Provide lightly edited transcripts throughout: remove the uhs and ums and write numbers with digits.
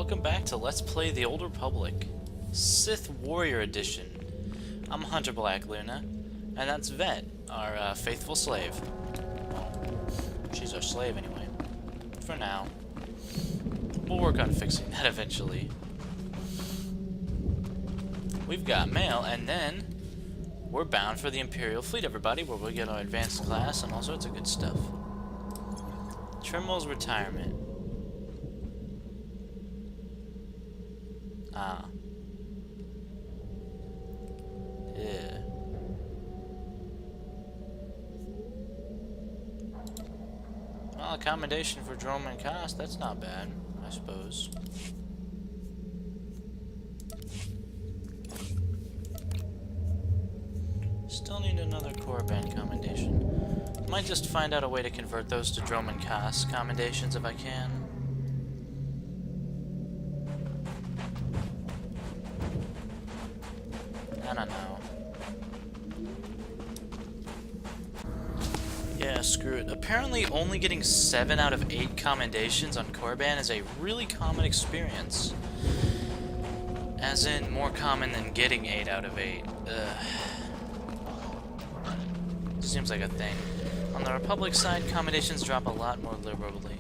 welcome back to Let's Play the Old Republic, Sith Warrior Edition. I'm Hunter Black Luna, and that's Vet, our faithful slave. Well, she's our slave anyway, for now. We'll work on fixing that eventually. We've got mail, and then we're bound for the Imperial fleet, everybody, where we'll get our advanced class and all sorts of good stuff. Trimmel's retirement. Ah. Yeah. Well, accommodation for Dromund Kaas, that's not bad, I suppose. Still need another core band commendation. Might just find out a way to convert those to Dromund Kaas commendations if I can. I don't know. Yeah, screw it. Apparently only getting 7 out of 8 commendations on Korriban is a really common experience. As in, more common than getting 8 out of 8. Seems like a thing. On the Republic side, commendations drop a lot more liberally.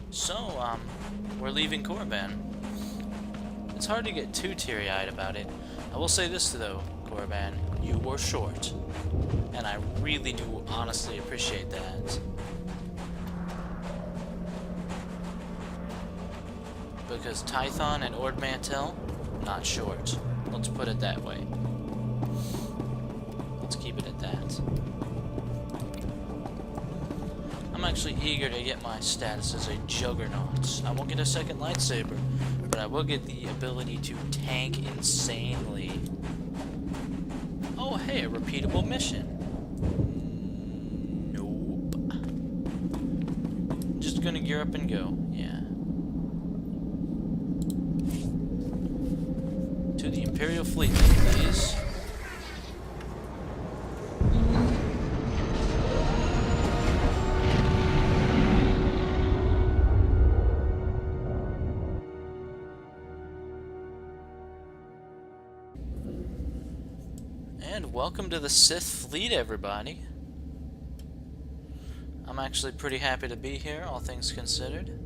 So, we're leaving Korriban. It's hard to get too teary-eyed about it. I will say this though, Korriban, you were short. And I really do honestly appreciate that. Because Tython and Ord Mantell, not short. Let's put it that way. Let's keep it at that. I'm actually eager to get my status as a juggernaut. I won't get a second lightsaber, but I will get the ability to tank insanely. Oh, hey, a repeatable mission. Nope. Just gonna gear up and go, yeah. To the Imperial fleet, please. And welcome to the Sith fleet, everybody. I'm actually pretty happy to be here, all things considered.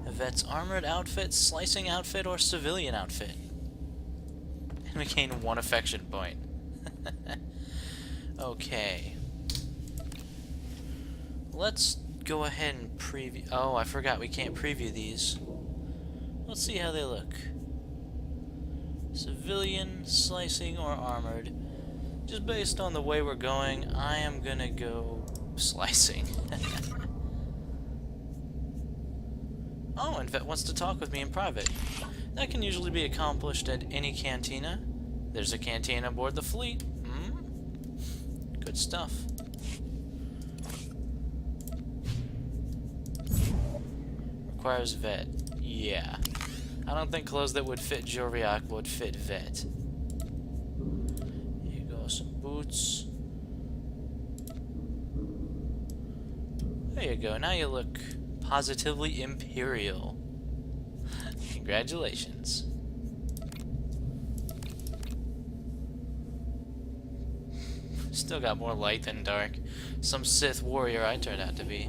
Vet's armored outfit, slicing outfit, or civilian outfit. And we gain 1 affection point. Okay. Let's go ahead and preview. Oh, I forgot we can't preview these. Let's see how they look. Civilian, slicing, or armored. Just based on the way we're going, I am gonna go slicing. Oh, and Vet wants to talk with me in private. That can usually be accomplished at any cantina. There's a cantina aboard the fleet. Good stuff. Requires Vet. Yeah. I don't think clothes that would fit Jorvioch would fit Vet. Here you go, some boots. There you go, now you look positively Imperial. Congratulations. Still got more light than dark. Some Sith Warrior I turned out to be.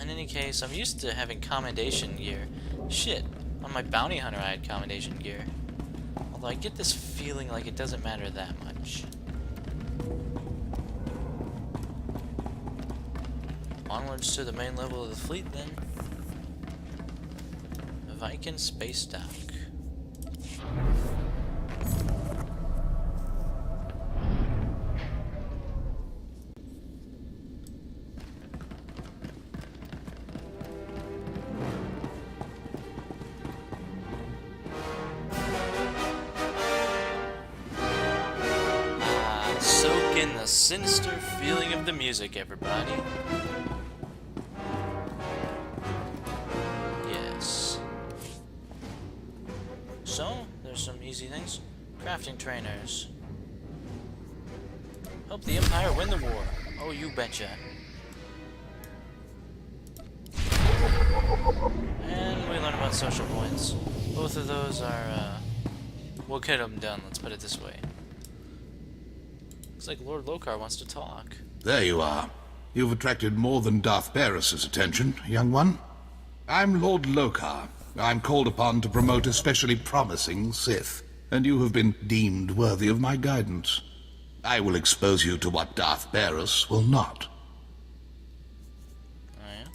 In any case, I'm used to having commendation gear. Shit, on my bounty hunter I had commendation gear. Although I get this feeling like it doesn't matter that much. Onwards to the main level of the fleet then. Viking Space Dock. Soak in the sinister feeling of the music, everybody. Yes. So, there's some easy things. Crafting trainers. Help the Empire win the war. Oh, you betcha. And we learn social points. Both of those are, we'll get them done, let's put it this way. Looks like Lord Lokar wants to talk. There you are. You've attracted more than Darth Baras' attention, young one. I'm Lord Lokar. I'm called upon to promote a specially promising Sith, and you have been deemed worthy of my guidance. I will expose you to what Darth Baras will not.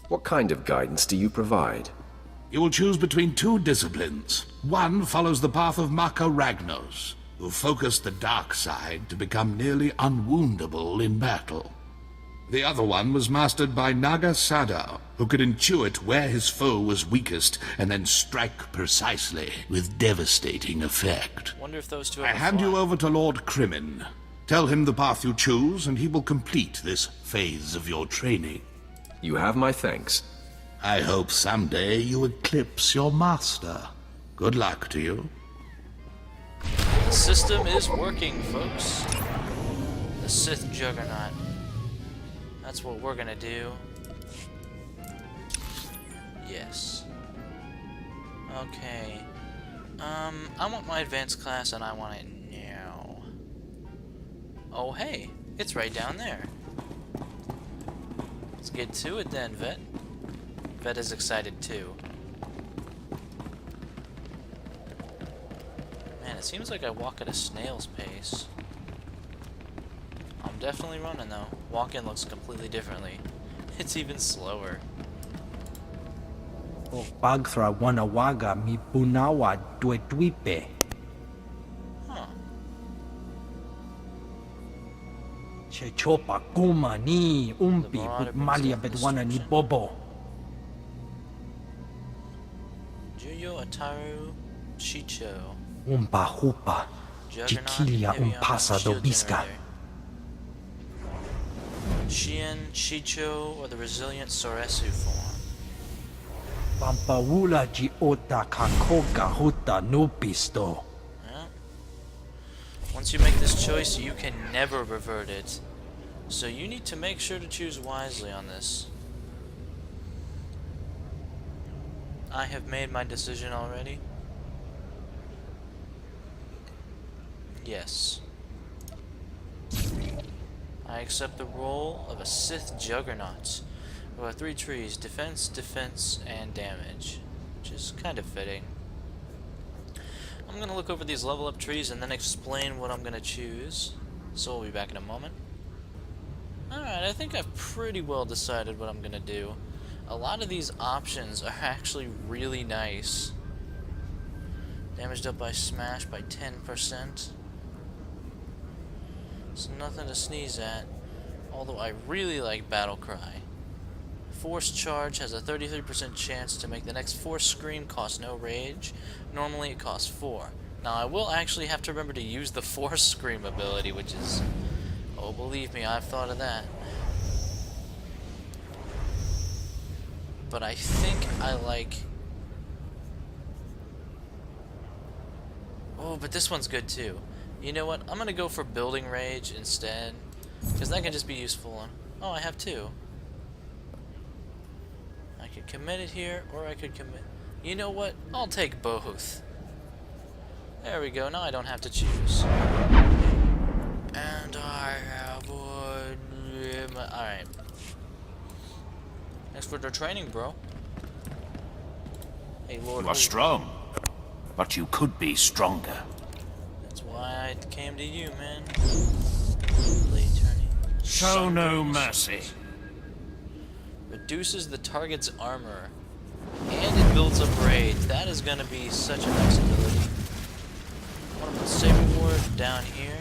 What kind of guidance do you provide? You will choose between two disciplines. One follows the path of Maka Ragnos, who focused the dark side to become nearly unwoundable in battle. The other one was mastered by Naga Sadar, who could intuit where his foe was weakest and then strike precisely with devastating effect. Wonder if those two I hand you over to Lord Crimin. Tell him the path you choose, and he will complete this phase of your training. You have my thanks. I hope someday you eclipse your master. Good luck to you. The system is working, folks. The Sith Juggernaut. That's what we're gonna do. Yes. Okay. I want my advanced class and I want it now. Oh hey, it's right down there. Let's get to it then, Vet. Vet is excited too. Man, it seems like I walk at a snail's pace. I'm definitely running though. Walking looks completely differently. It's even slower. O Bagthra Wanawaga mi Punawa Dweduipe. Huh. Chechopa Kuma ni Umpi Malia Bedwana ni Bobo. Juyo Ataru Chicho. Umpa Hupa. Chiquilia Umpasa do Bisca. Shien, Chicho, or the resilient Soresu form. Pampaula Giota Kakoga Huta Nupisto. Yeah. Once you make this choice, you can never revert it. So you need to make sure to choose wisely on this. I have made my decision already. Yes. I accept the role of a Sith Juggernaut. There are 3 trees: defense, defense, and damage, which is kind of fitting. I'm going to look over these level up trees and then explain what I'm going to choose. So we'll be back in a moment. Alright, I think I've pretty well decided what I'm going to do. A lot of these options are actually really nice. Damaged up by smash by 10%. It's nothing to sneeze at, although I really like Battle Cry. Force Charge has a 33% chance to make the next Force Scream cost no rage. Normally it costs 4. Now I will actually have to remember to use the Force Scream ability, which is... oh, believe me, I've thought of that. But I think I like... oh, but this one's good too. You know what? I'm gonna go for Building Rage instead, because that can just be useful. Oh, I have 2. I could commit it here, or I could commit... you know what? I'll take both. There we go. Now I don't have to choose. And I have one... alright. Thanks for the training, bro. Hey, Lord. You are strong, but you could be stronger. That's why I came to you, man. Blade turning. Show no mercy. Reduces the target's armor, and it builds up rage. That is gonna be such a nice ability. I'm gonna put Saber Ward down here.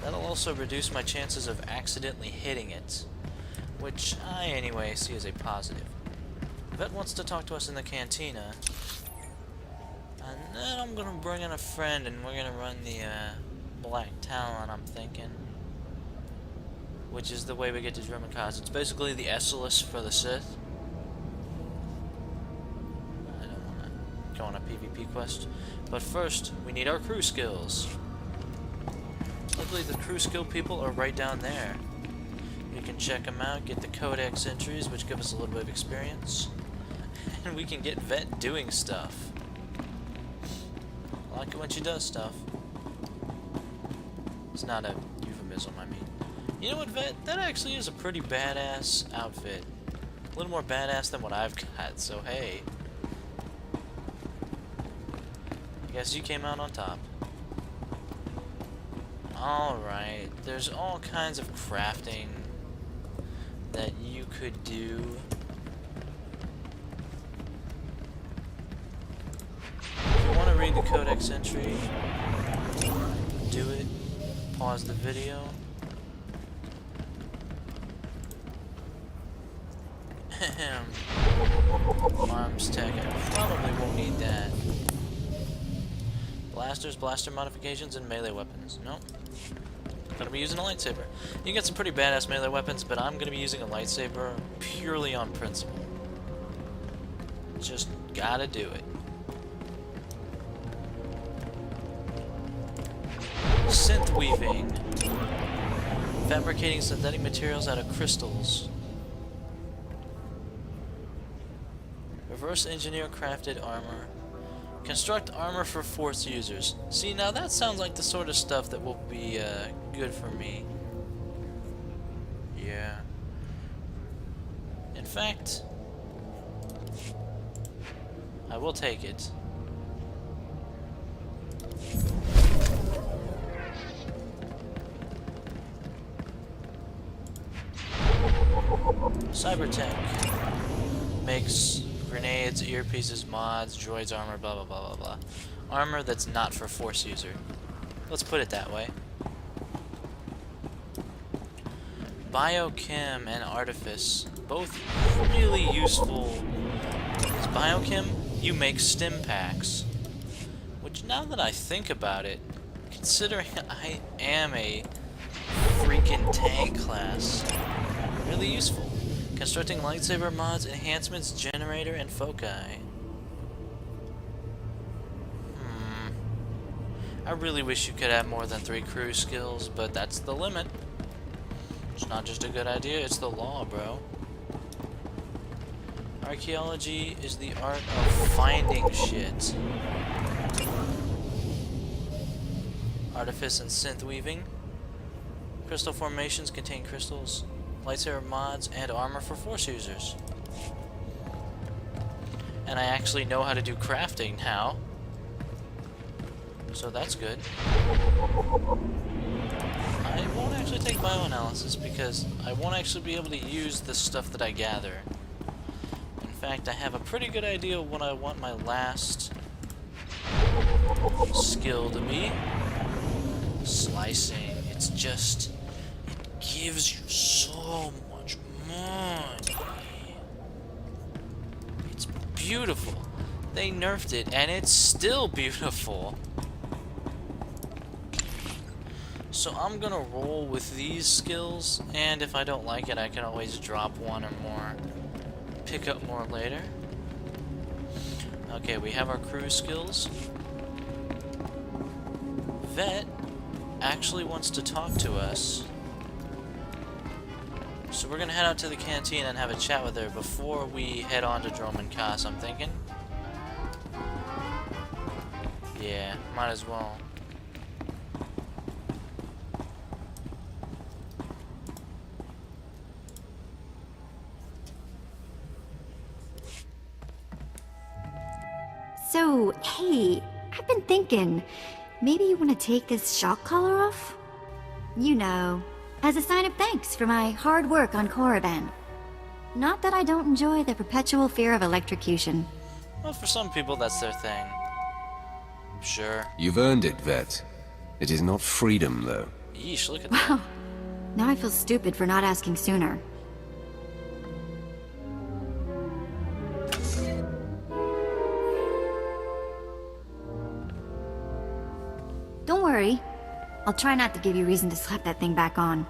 That'll also reduce my chances of accidentally hitting it, which I anyway see as a positive. Vet wants to talk to us in the cantina, and then I'm gonna bring in a friend, and we're gonna run the Black Talon, I'm thinking. Which is the way we get to Dromund Kaas. It's basically the Esselis for the Sith. I don't want to go on a PvP quest. But first, we need our crew skills. Luckily, the crew skill people are right down there. We can check them out, get the codex entries, which give us a little bit of experience. And we can get Vet doing stuff. I like it when she does stuff. It's not a euphemism, I mean. You know what, Vet? That actually is a pretty badass outfit. A little more badass than what I've got, so hey. I guess you came out on top. Alright, there's all kinds of crafting that you could do. If you want to read the codex entry, do it. Pause the video. Arms tech, I probably won't need that. Blasters, blaster modifications, and melee weapons. Nope. Gonna be using a lightsaber. You get some pretty badass melee weapons, but I'm gonna be using a lightsaber purely on principle. Just gotta do it. Synth weaving. Fabricating synthetic materials out of crystals. Reverse engineer crafted armor. Construct armor for Force users. See, now that sounds like the sort of stuff that will be good for me. Yeah. In fact, I will take it. Cybertech makes grenades, earpieces, mods, droids, armor, blah blah blah blah blah. Armor that's not for Force user. Let's put it that way. Biochem and artifice, both really useful. As biochem, you make stim packs, which now that I think about it, considering I am a freaking tank class, really useful. Constructing lightsaber mods, enhancements, generator, and foci. I really wish you could have more than 3 crew skills, but that's the limit. It's not just a good idea, it's the law, bro. Archaeology is the art of finding shit. Artifice and synth weaving. Crystal formations contain crystals. Lightsaber mods, and armor for Force users. And I actually know how to do crafting now. So that's good. I won't actually take bioanalysis because I won't actually be able to use the stuff that I gather. In fact, I have a pretty good idea of what I want my last skill to be. Slicing. It's just... gives you so much money. It's beautiful. They nerfed it and it's still beautiful. So I'm gonna roll with these skills, and if I don't like it I can always drop one or more. Pick up more later. Okay, we have our crew skills. Vet actually wants to talk to us. So we're gonna head out to the canteen and have a chat with her before we head on to Dromund Kaas, I'm thinking. Yeah, might as well. So, hey, I've been thinking, maybe you want to take this shock collar off? You know, as a sign of thanks for my hard work on Korriban. Not that I don't enjoy the perpetual fear of electrocution. Well, for some people that's their thing. Sure. You've earned it, Vet. It is not freedom, though. Yeesh, look at that. Wow, now I feel stupid for not asking sooner. Don't worry. I'll try not to give you reason to slap that thing back on.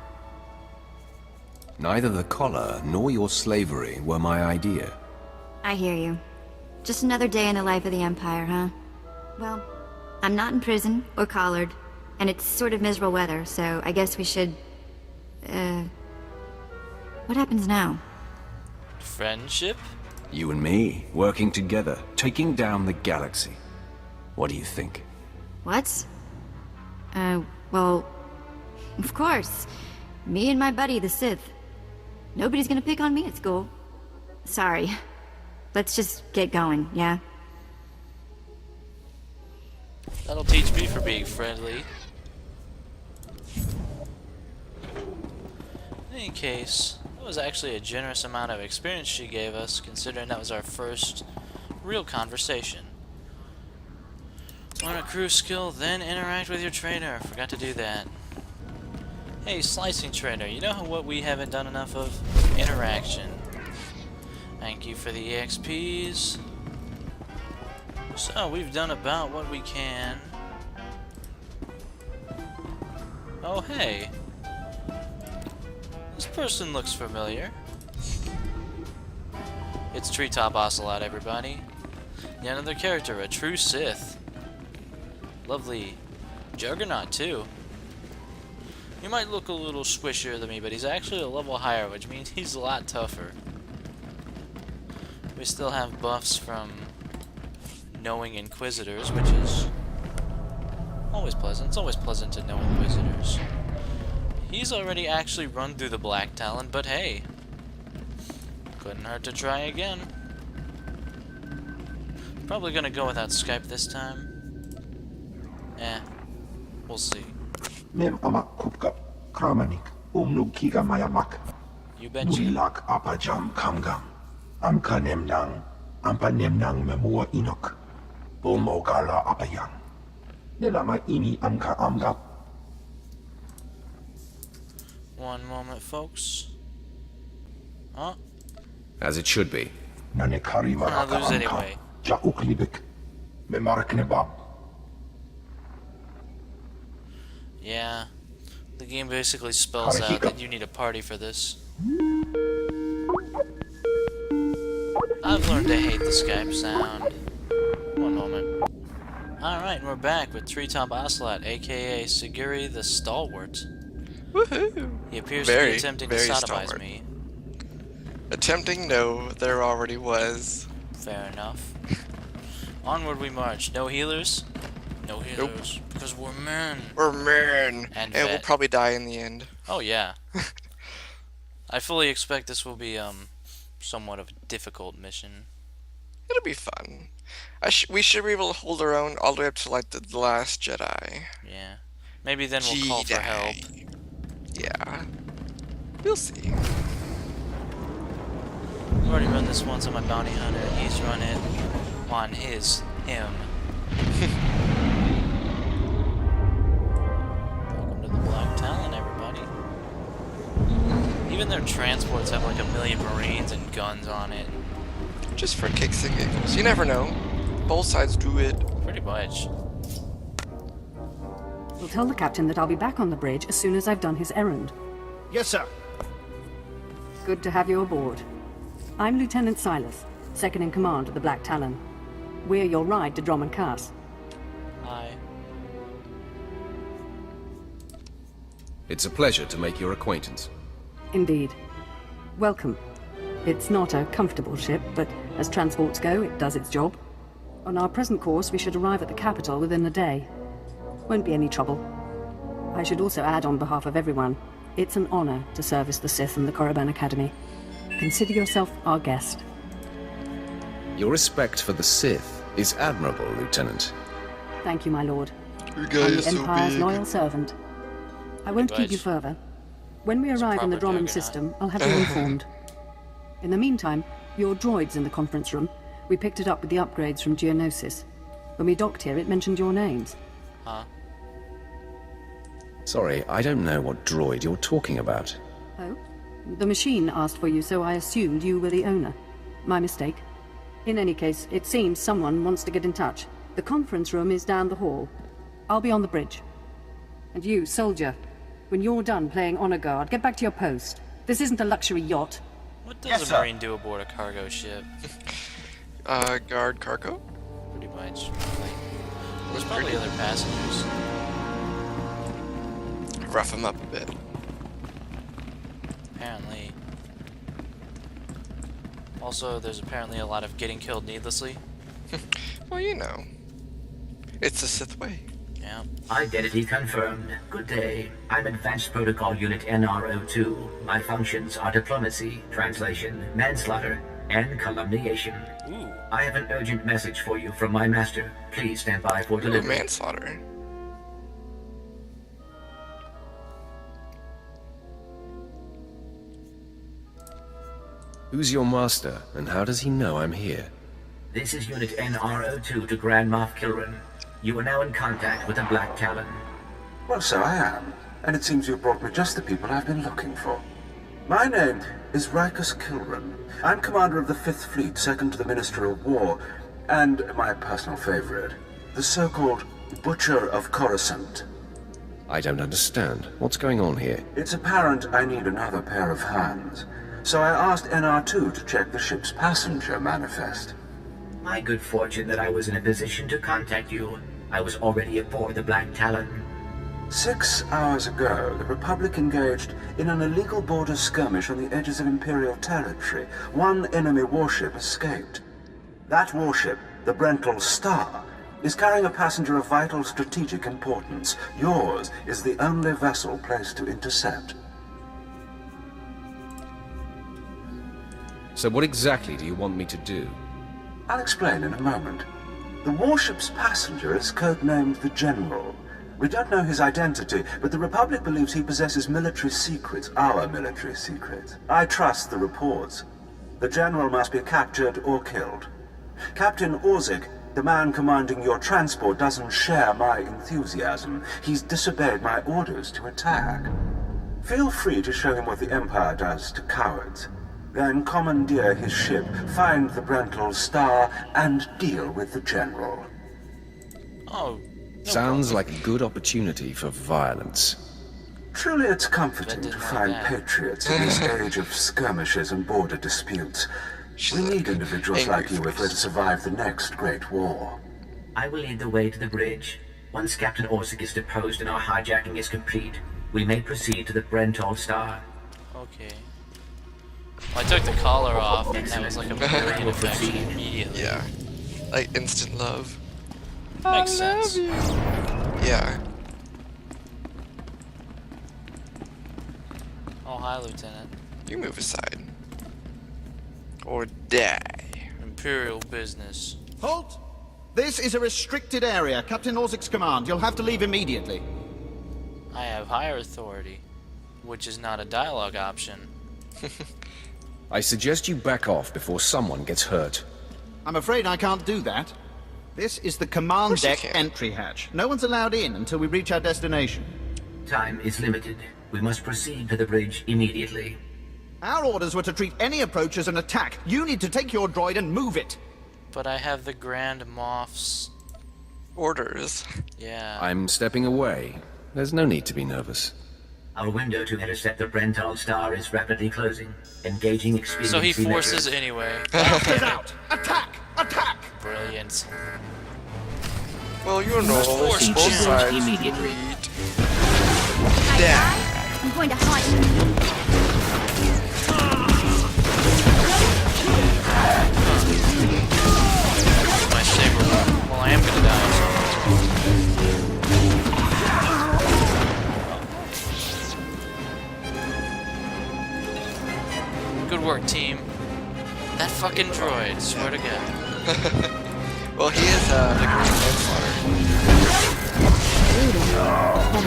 Neither the collar nor your slavery were my idea. I hear you. Just another day in the life of the Empire, huh? Well, I'm not in prison or collared, and it's sort of miserable weather, so I guess we should... What happens now? Friendship? You and me, working together, taking down the galaxy. What do you think? What? Well, of course. Me and my buddy, the Sith. Nobody's gonna pick on me at school. Sorry. Let's just get going, yeah? That'll teach me for being friendly. In any case, that was actually a generous amount of experience she gave us, considering that was our first real conversation. Learn a crew skill, then interact with your trainer. Forgot to do that. Hey, slicing trainer, you know what we haven't done enough of? Interaction. Thank you for the EXPs. So, we've done about what we can. Oh, hey. This person looks familiar. It's Treetop Ocelot, everybody. Yet another character, a true Sith. Lovely. Juggernaut, too. He might look a little squishier than me, but he's actually a level higher, which means he's a lot tougher. We still have buffs from knowing Inquisitors, which is always pleasant. It's always pleasant to know Inquisitors. He's already actually run through the Black Talon, but hey, couldn't hurt to try again. Probably gonna go without Skype this time. We'll see. Mem amak kupkap kramanik umlug kiga mayamak. You betcha. Mulilak apajam kamgam. Amka nemnang ampa nemnang memua inok. Bomogala apayang. Nelama ini amka amgap. One moment, folks. Oh, As it should be. Nanekari I'll lose maraka anyway. amka. Jauklibik. Memaraknebab. Yeah. The game basically spells out that you need a party for this. I've learned to hate the Skype sound. One moment. Alright, we're back with Treetop Ocelot, aka Siguri the Stalwart. Woohoo! He appears to be attempting to sodomize me. Attempting? No, there already was. Fair enough. Onward we march. No healers? No healers. Nope. Because we're men. We're men. And we'll probably die in the end. Oh, yeah. I fully expect this will be, somewhat of a difficult mission. It'll be fun. We should be able to hold our own all the way up to, like, the Last Jedi. Yeah. Maybe then we'll call for help. Yeah. We'll see. I've already run this once on my bounty hunter, and he's run it on him. Welcome to the Black Talon, everybody. Even their transports have like 1 million Marines and guns on it. Just for kicks and giggles. You never know. Both sides do it. Pretty much. We'll tell the captain that I'll be back on the bridge as soon as I've done his errand. Yes, sir. Good to have you aboard. I'm Lieutenant Silas, second in command of the Black Talon. We're your ride to Dromund Kaas. Hi. It's a pleasure to make your acquaintance. Indeed. Welcome. It's not a comfortable ship, but as transports go, it does its job. On our present course, we should arrive at the capital within the day. Won't be any trouble. I should also add on behalf of everyone, it's an honor to service the Sith and the Korriban Academy. Consider yourself our guest. Your respect for the Sith is admirable, Lieutenant. Thank you, my lord. Your I'm guy the is so Empire's big. loyal servant. I won't keep you further. When we arrive in the proper Dromund juggernaut. system, I'll have you informed. In the meantime, your droid's in the conference room. We picked it up with the upgrades from Geonosis. When we docked here, it mentioned your names. Huh? Sorry, I don't know what droid you're talking about. Oh? The machine asked for you, so I assumed you were the owner. My mistake. In any case, it seems someone wants to get in touch. The conference room is down the hall. I'll be on the bridge. And you, soldier, when you're done playing honor guard, get back to your post. This isn't a luxury yacht. What does a Marine do aboard a cargo ship? Guard cargo? Pretty much. There's probably other passengers. Rough him up a bit. Apparently. Also, there's apparently a lot of getting killed needlessly. Well, you know. It's the Sith way. Yeah. Identity confirmed. Good day. I'm Advanced Protocol Unit NR02. My functions are diplomacy, translation, manslaughter, and calumniation. Ooh. I have an urgent message for you from my master. Please stand by for Ooh, delivery. manslaughter. Who's your master, and how does he know I'm here? This is Unit NR02 to Grand Moff Kilran. You are now in contact with the Black Talon. Well, so I am. And it seems you've brought me just the people I've been looking for. My name is Rikus Kilran. I'm commander of the 5th Fleet, second to the Minister of War, and my personal favorite, the so-called Butcher of Coruscant. I don't understand. What's going on here? It's apparent I need another pair of hands, so I asked NR2 to check the ship's passenger manifest. My good fortune that I was in a position to contact you. I was already aboard the Black Talon. 6 hours ago, the Republic engaged in an illegal border skirmish on the edges of Imperial territory. One enemy warship escaped. That warship, the Brental Star, is carrying a passenger of vital strategic importance. Yours is the only vessel placed to intercept. So what exactly do you want me to do? I'll explain in a moment. The warship's passenger is codenamed the General. We don't know his identity, but the Republic believes he possesses military secrets, our military secrets. I trust the reports. The General must be captured or killed. Captain Orzik, the man commanding your transport, doesn't share my enthusiasm. He's disobeyed my orders to attack. Feel free to show him what the Empire does to cowards. Then commandeer his ship, find the Brental Star, and deal with the General. Oh. Sounds like a good opportunity for violence. Truly it's comforting to find that. patriots in this age of skirmishes and border disputes. We need individuals like you if we're to survive the next great war. I will lead the way to the bridge. Once Captain Orzik is deposed and our hijacking is complete, we may proceed to the Brental Star. Okay. Well, I took the collar off, and that was like a brilliant effect immediately. Yeah. Like instant love. Makes sense. Yeah. Oh, hi, Lieutenant. You move aside. Or die. Imperial business. Halt! This is a restricted area. Captain Orzik's command. You'll have to leave immediately. I have higher authority, which is not a dialogue option. I suggest you back off before someone gets hurt. I'm afraid I can't do that. This is the command course you deck can. entry hatch. No one's allowed in until we reach our destination. Time is limited. We must proceed to the bridge immediately. Our orders were to treat any approach as an attack. You need to take your droid and move it. But I have the Grand Moff's... Orders. Yeah. I'm stepping away. There's no need to be nervous. Our window to intercept the Brental Star is rapidly closing. Engaging expediency So he forces measures. anyway. Get out! Attack! Attack! Brilliant. Well, you know, force both change sides immediately. agreed. Hi, Yeah. guys. I'm going to hunt. My saber. Well, I am gonna die. So. Good work, team. That fucking droid, swear to God. Well, he is the Green Manslaughter.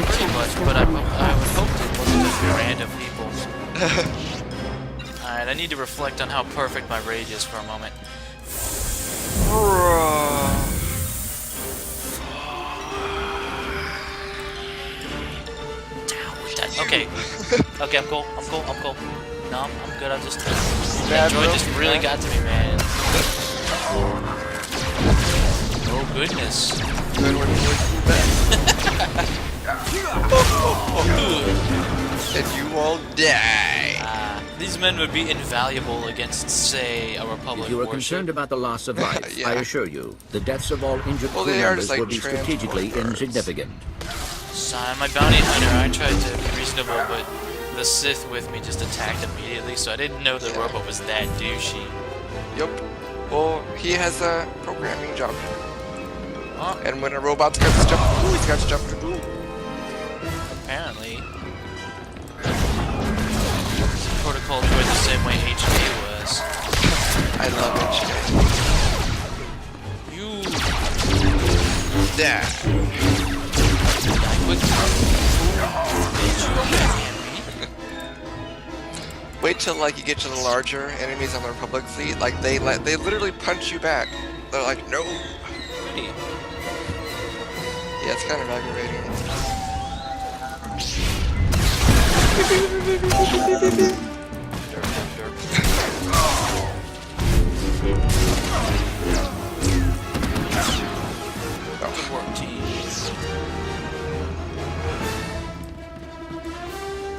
Pretty much, but I would hope it wasn't just random people. Alright, I need to reflect on how perfect my rage is for a moment. Okay. Okay, I'm cool. I'm cool. I'm cool. No, I'm good. I'm just... That droid just really got to me, man. Oh, goodness. Good one, and you all die. These men would be invaluable against, say, a Republic If you are warship. concerned about the loss of life, Yeah. I assure you, the deaths of all injured Well, crew they are members just like will be strategically transport birds. insignificant. So I'm a bounty hunter. I tried to be reasonable, but the Sith with me just attacked immediately, so I didn't know the robot was that douchey. Yup. Well, he has a programming job. Huh? And when a robot's got to jump, he's got to jump to do. Apparently. Protocol droid the same way HK was. I love HK. You. Yeah. Quick. Wait till like you get to the larger enemies on the Republic fleet. Like they literally punch you back. They're like, no. Yeah, it's kind of aggravating. Good work, team.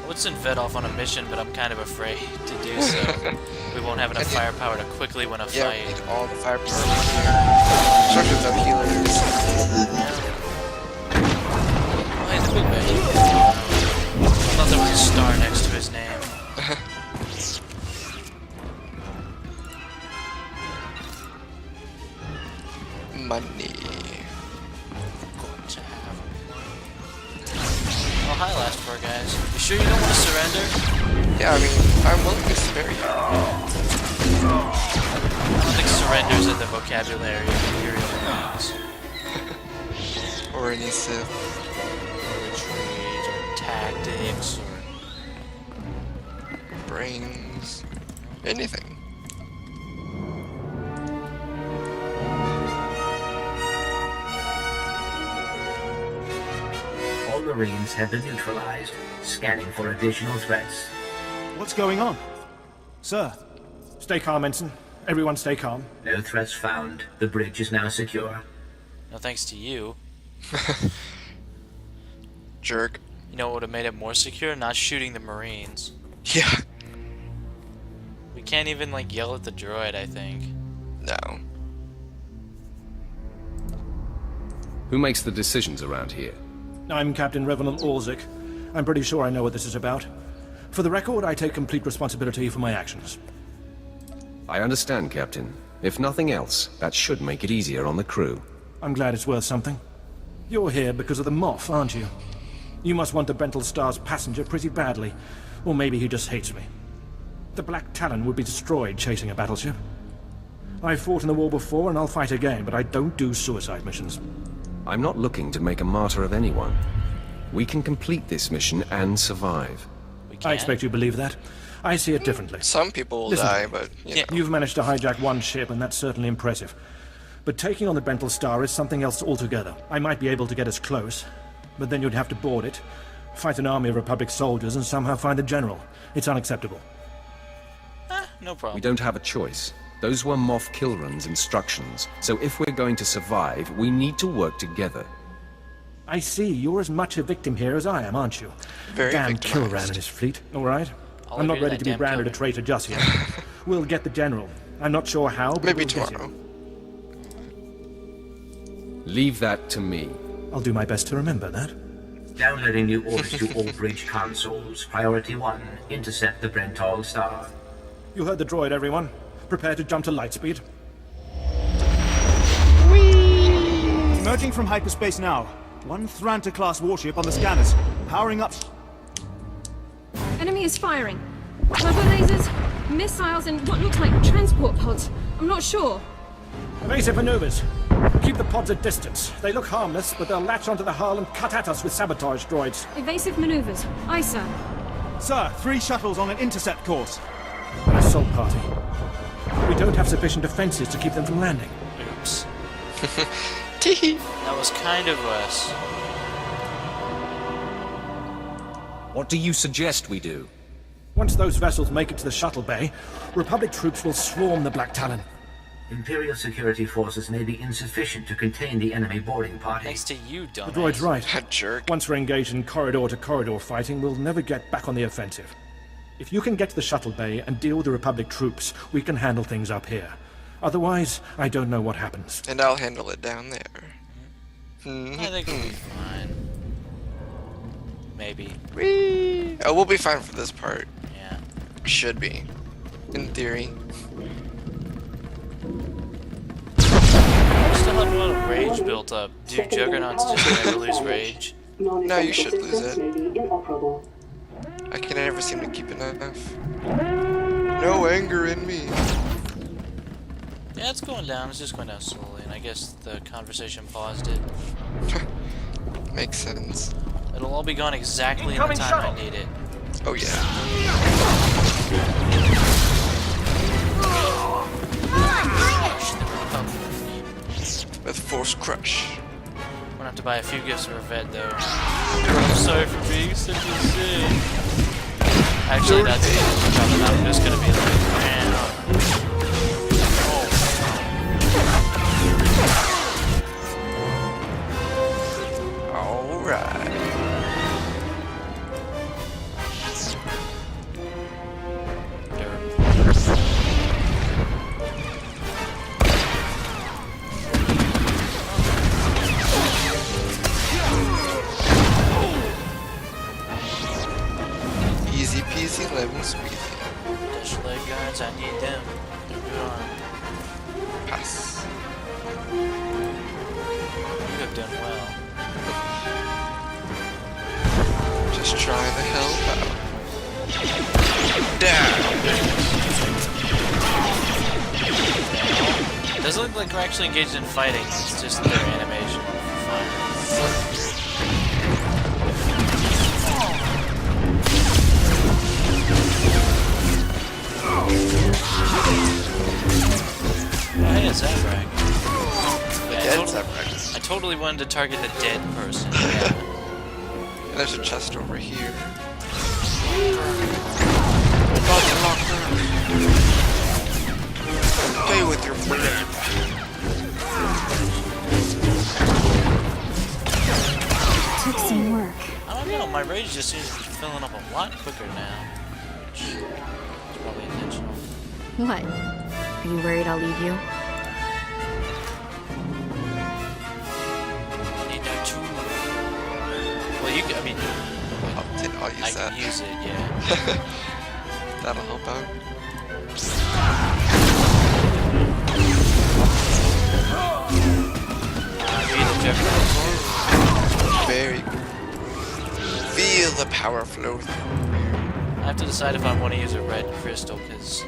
I would send Fed off on a mission, but I'm kind of afraid to do so. We won't have enough firepower to quickly win a Yeah, fight. we need all the firepower here. Especially with the healers. Oh, hey, the big man. I thought there was a star next to his name. Money. Well, hi, last four guys. You sure you don't want to surrender? Yeah, I mean, I'm willing to spare you. I don't think surrender's in the vocabulary of Imperial Marines. Or any Sith. Or retreat, or tactics, or... Brains. Anything. All Marines have been neutralized. Scanning for additional threats. What's going on? Sir, stay calm, Ensign. Everyone stay calm. No threats found. The bridge is now secure. No thanks to you. Jerk. You know what would have made it more secure? Not shooting the Marines. Yeah. We can't even, like, yell at the droid, I think. No. Who makes the decisions around here? I'm Captain Revenant Orzik. I'm pretty sure I know what this is about. For the record, I take complete responsibility for my actions. I understand, Captain. If nothing else, that should make it easier on the crew. I'm glad it's worth something. You're here because of the Moff, aren't you? You must want the Brental Star's passenger pretty badly. Or maybe he just hates me. The Black Talon would be destroyed chasing a battleship. I've fought in the war before and I'll fight again, but I don't do suicide missions. I'm not looking to make a martyr of anyone. We can complete this mission and survive. I expect you believe that. I see it differently. Some people will Listen, die, but, you know. You've managed to hijack one ship, and that's certainly impressive. But taking on the Brental Star is something else altogether. I might be able to get us close, but then you'd have to board it, fight an army of Republic soldiers, and somehow find the General. It's unacceptable. No problem. We don't have a choice. Those were Moff Kilran's instructions, so if we're going to survive, we need to work together. I see. You're as much a victim here as I am, aren't you? Very Damn victimized. Kilran and his fleet. All right. I'll I'm not agree to ready that, to be damn branded a Kilran. traitor just yet. We'll get the General. I'm not sure how, but Maybe we'll get tomorrow. him. Leave that to me. I'll do my best to remember that. Downloading new orders to all bridge consoles. Priority 1. Intercept the Brental Star. You heard the droid, everyone. Prepare to jump to lightspeed. Emerging from hyperspace now. One Thranta-class warship on the scanners. Powering up. Enemy is firing. Turbo lasers, missiles, and what looks like transport pods. I'm not sure. Evasive maneuvers. Keep the pods at distance. They look harmless, but they'll latch onto the hull and cut at us with sabotage droids. Evasive maneuvers. Aye, sir. Sir, 3 shuttles on an intercept course. An assault party. We don't have sufficient defenses to keep them from landing. Oops. Teehee. That was kind of us. What do you suggest we do? Once those vessels make it to the shuttle bay, Republic troops will swarm the Black Talon. Imperial security forces may be insufficient to contain the enemy boarding party. Thanks to you, dumbass. The droid's right. That jerk. Once we're engaged in corridor-to-corridor fighting, we'll never get back on the offensive. If you can get to the shuttle bay and deal with the Republic troops, we can handle things up here. Otherwise, I don't know what happens. And I'll handle it down there. I think we'll be fine. Maybe. Whee! Oh, we'll be fine for this part. Yeah. Should be. In theory. still have a lot of rage built up. Do Juggernauts just never lose rage? No, you should lose it. I can never seem to keep enough. No anger in me. Yeah, it's going down. It's just going down slowly, and I guess the conversation paused it. Makes sense. It'll all be gone exactly in the time I need it. Oh yeah. With Force Crush. I'm gonna have to buy a few gifts for Red though. I'm sorry for being such a sin. Actually, that's it. Probably not. I'm just gonna be like, man. Alright. Easy peasy lemon squeezy. Dash leg guards, I need them. They're good arm. Pass. You have done well. Just trying to help out. Down. It doesn't look like we're actually engaged in fighting. It's just their animation. Fun. Hey, it's Zabrag. I totally wanted to target the dead person. Yeah. And there's a chest over here. Play with your friend. Took some work. I don't know, my rage just seems to be filling up a lot quicker now. It's probably intentional. What? Are you worried I'll leave you? Well, you can, I mean, I'll use that. I can use it, yeah. That'll help out. Very good. Feel the power flow through. I have to decide if I want to use a red crystal, because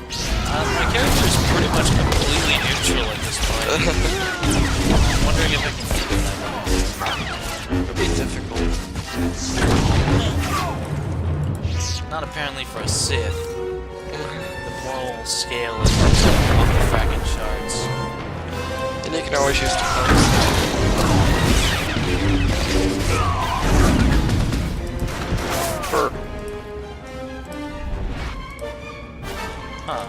my character is pretty much completely neutral at this point. I'm wondering if I can figure that out. It'll be difficult. Not apparently for a Sith. The moral scale is off the fracking charts. And you can always use defense. Burp. Huh.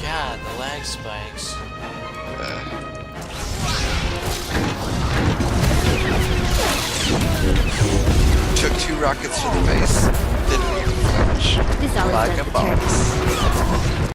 God, the lag spikes. Took 2 rockets to the face. Didn't even flinch. This always Like does a the boss. trick.